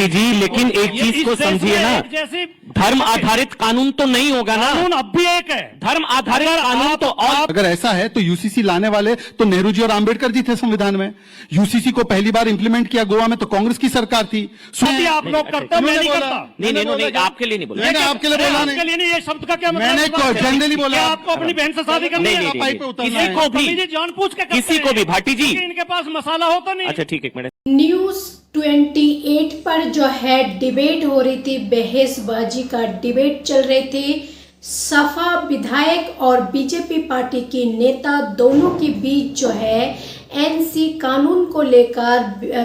जी, लेकिन एक चीज को समझिए ना, धर्म आधारित कानून तो नहीं होगा ना। कानून अब भी एक है, धर्म आधारित कानून तो और अगर ऐसा है तो यूसीसी लाने वाले तो नेहरू जी और आंबेडकर जी थे संविधान में। यूसीसी को पहली बार इंप्लीमेंट किया गोवा में तो कांग्रेस की सरकार थी। आप लोग करते हो, मैं नहीं करता। नहीं, आपके लिए नहीं बोला। मैंने आपके लिए बोला आपके लिए नहीं, ये शब्द का क्या मतलब? मैंने जनरली बोला आपको अपनी बहन से शादी करनी है? किसी को भी जानबूझ के किसी को भी भाटी जी, इनके पास मसाला हो तो नहीं। अच्छा ठीक है, एक मिनट। न्यूज़ 28 पर जो है डिबेट हो रही थी, बहसबाजी का डिबेट चल रही थी। सपा विधायक और बीजेपी पार्टी की नेता दोनों के बीच जो है एनसी कानून को लेकर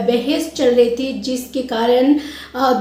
बहस चल रही थी, जिसके कारण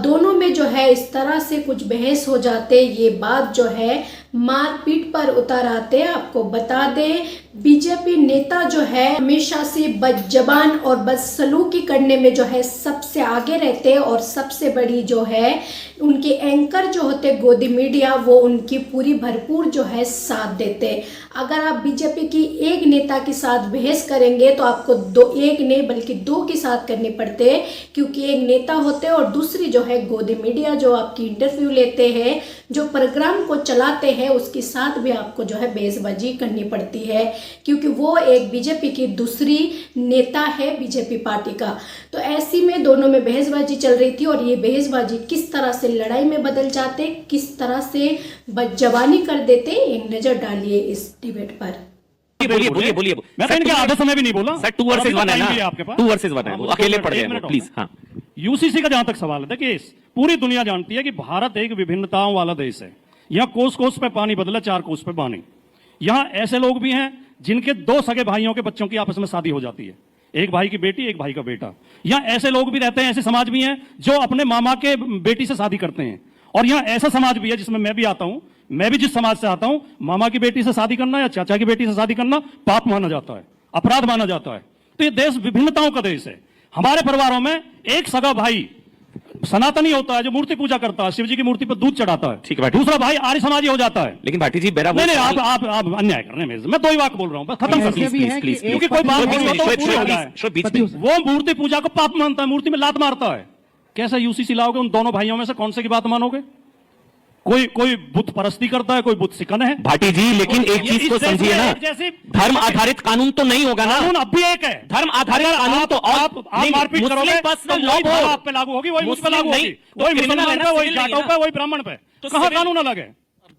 दोनों में जो है इस तरह से कुछ बहस हो जाते, ये बात जो है मारपीट पर उतर आते। आपको बता दें, बीजेपी नेता जो है हमेशा से बदजबान और बदसलूकी करने में जो है सबसे आगे रहते, और सबसे बड़ी जो है उनके एंकर जो होते गोदी मीडिया, वो उनकी पूरी भरपूर जो है साथ देते। अगर आप बीजेपी की एक नेता के साथ बहस करेंगे तो आपको एक नहीं बल्कि दो के साथ करने पड़ते, क्योंकि एक नेता होते और दूसरी जो है गोदी मीडिया जो आपकी इंटरव्यू लेते हैं, जो प्रोग्राम को चलाते हैं, उसके साथ भी आपको जो है बहसबाजी करनी पड़ती है, क्योंकि वो एक बीजेपी की दूसरी नेता है बीजेपी पार्टी का। तो ऐसी में दोनों में बहसबाजी चल रही थी, और ये बहसबाजी किस तरह से लड़ाई में बदल जाते, किस तरह से बदजबानी कर देते, एक नजर डालिए इस डिबेट पर। बोलिए। मैं तो इनके आधे समय भी नहीं बोला सर, 2 वर्सेस 1 है ना, आपके पास 2 वर्सेस 1 है, वो अकेले पड़ गए प्लीज। हाँ, यूसीसी का जहां तक सवाल है, देखिए पूरी दुनिया जानती है कि भारत एक विभिन्नताओं वाला देश है। यहाँ कोस कोस पे पानी बदला, 4 कोस पे पानी। यहाँ ऐसे लोग भी हैं जिनके 2 सगे भाइयों के बच्चों की आपस में शादी हो जाती है, एक भाई की बेटी, एक भाई का बेटा। यहाँ ऐसे लोग भी रहते हैं, ऐसे समाज भी हैं जो अपने मामा के बेटी से शादी करते हैं। और यहाँ ऐसा समाज भी है जिसमें मैं भी आता हूं, मैं भी जिस समाज से आता हूं, मामा की बेटी से शादी करना या चाचा की बेटी से शादी करना पाप माना जाता है, अपराध माना जाता है। तो ये देश विभिन्नताओं का देश है। हमारे परिवारों में एक सगा भाई सनातनी होता है जो मूर्ति पूजा करता है, शिव जी की मूर्ति पर दूध चढ़ाता है, ठीक है। दूसरा भाई आर्य समाजी हो जाता है। लेकिन भाटी जी मेरा नहीं, आप अन्याय कर रहे हैं। मैं 2 ही वाक्य बोल रहा हूं, बस खत्म कर प्लीज, क्योंकि कोई बात वो मूर्ति पूजा को पाप मानता है, मूर्ति में लात मारता है। कैसा यूसीसी लाओगे? उन दोनों भाइयों में से कौन से की बात मानोगे? कोई बुत परस्ती करता है, कोई बुत सिकन है। भाटी जी, लेकिन एक चीज को समझिए ना, धर्म आधारित कानून तो नहीं होगा ना। कानून अब भी एक है, धर्म आधारित कानून तो आप मारपीट करोगे, पर्सनल लॉ आप पे लागू होगी, वही मुझ पे लागू होगी, वही मुसलमान पे, वही जाटों पे, वही ब्राह्मण पे। तो कहाँ कानून अलग है?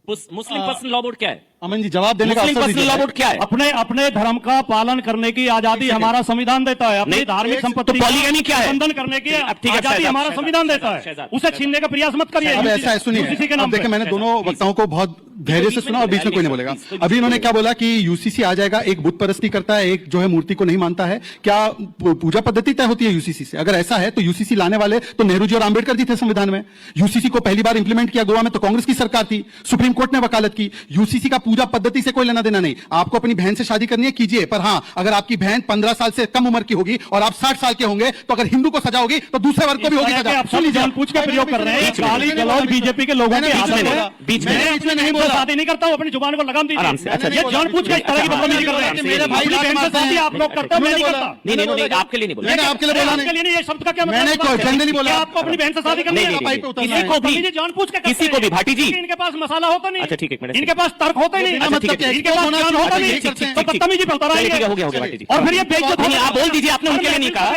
मुस्लिम पर्सनल लॉ बोर्ड क्या है? अमन जी जवाब देने का मुस्लिम पर्सनल लॉ बोर्ड क्या है? अपने धर्म का पालन करने की आजादी हमारा संविधान देता है। अपनी धार्मिक संपत्ति पॉलीगैमी क्या है? बंधन करने की आजादी हमारा संविधान देता है, उसे छीनने का प्रयास मत करिए। अब ऐसा है, सुनिए, देखिए मैंने दोनों वक्ताओं को बहुत धैर्य से सुना और बीच में कोई नहीं बोलेगा। अभी इन्होंने क्या बोला कि यूसीसी आ जाएगा, एक बुत परस्ती करता है, एक जो है मूर्ति को नहीं मानता है। क्या पूजा पद्धति तय होती है यूसीसी से? अगर ऐसा है तो यूसीसी लाने वाले तो नेहरू जी और आंबेडकर जी थे संविधान में। यूसीसी को पहली बार इंप्लीमेंट किया गोवा में तो कांग्रेस की सरकार थी, सुप्रीम कोर्ट ने वकालत की। यूसीसी का पूजा पद्धति से कोई लेना देना नहीं। आपको अपनी बहन से शादी करनी है, कीजिए, पर हाँ, अगर आपकी बहन 15 साल से कम उम्र की होगी और आप 60 साल के होंगे, तो अगर हिंदू को सजा होगी तो दूसरे वर्ग को भी होगी सजा। जानबूझ के प्रयोग कर रहे हैं, गाली गलौज बीजेपी के लोगों के हाथ में। बीच में नहीं बोला, शादी नहीं करता हूं, अपनी जुबान को लगाम दीजिए। ये जानबूझ के इस तरह की बदतमीजी कर रहे हैं। मेरे भाई शादी आप लोग करते हो, मैं नहीं करता। नहीं, आपके लिए नहीं बोला। मैंने आपके लिए बोला नहीं, ये शब्द का क्या मैंने जनरली बोला। आपको अपनी बहन से शादी करनी है? जानबूझ के किसी को भी भाटी जी, इनके पास मसाला होता नहीं। अच्छा ठीक है, इनके पास तर्क होता ही नहीं, इनके पास ज्ञान होता नहीं, तो बदतमीजी पे उतर आएंगे। हो गया भाटी जी। और फिर ये बेइज्जत नहीं, आप बोल दीजिए, आपने उनके लिए नहीं कहा,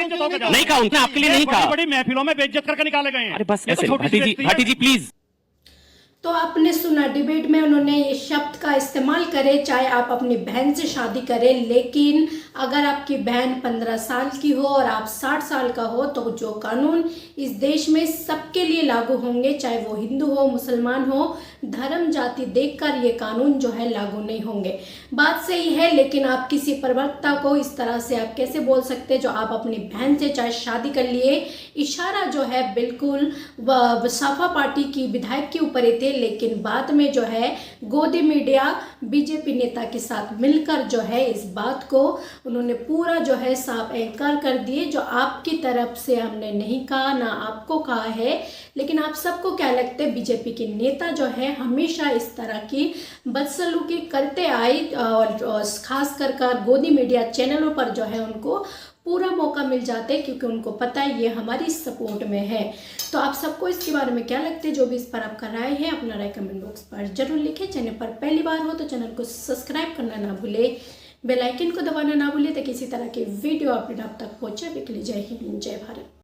नहीं कहा उनने आपके लिए नहीं कहा। बड़ी महफिलों में बेइज्जत करके निकाले गए हैं। अरे बस ऐसे भाटी जी प्लीज। तो आपने सुना, डिबेट में उन्होंने ये शब्द का इस्तेमाल करे, चाहे आप अपनी बहन से शादी करें, लेकिन अगर आपकी बहन 15 साल की हो और आप 60 साल का हो, तो जो कानून इस देश में सबके लिए लागू होंगे, चाहे वो हिंदू हो, मुसलमान हो, धर्म जाति देखकर ये कानून जो है लागू नहीं होंगे। बात सही है, लेकिन आप किसी प्रवक्ता को इस तरह से आप कैसे बोल सकते, जो आप अपनी बहन से चाहे शादी कर लिए। इशारा जो है बिल्कुल सपा पार्टी की विधायक के ऊपर ही थे, लेकिन बाद में जो है गोदी मीडिया बीजेपी नेता के साथ मिलकर जो है इस बात को उन्होंने पूरा जो है साफ इनकार कर दिए। जो आपकी तरफ से हमने नहीं कहा, ना आपको कहा है, लेकिन आप सबको क्या लगता है, बीजेपी के नेता जो है हमेशा इस तरह की बदसलूकी करते आए, और खास कर गोदी मीडिया चैनलों पर जो है उनको पूरा मौका मिल जाता है, क्योंकि उनको पता है ये हमारी सपोर्ट में है। तो आप सबको इसके बारे में क्या लगता है, जो भी इस पर आपका राय है अपना राय कमेंट बॉक्स पर जरूर लिखें। चैनल पर पहली बार हो तो चैनल को सब्सक्राइब करना ना भूले, बेल आइकन को दबाना ना भूले, ताकि इसी तरह के वीडियो अपडेट आप तक पहुंचे। जय हिंद, जय भारत।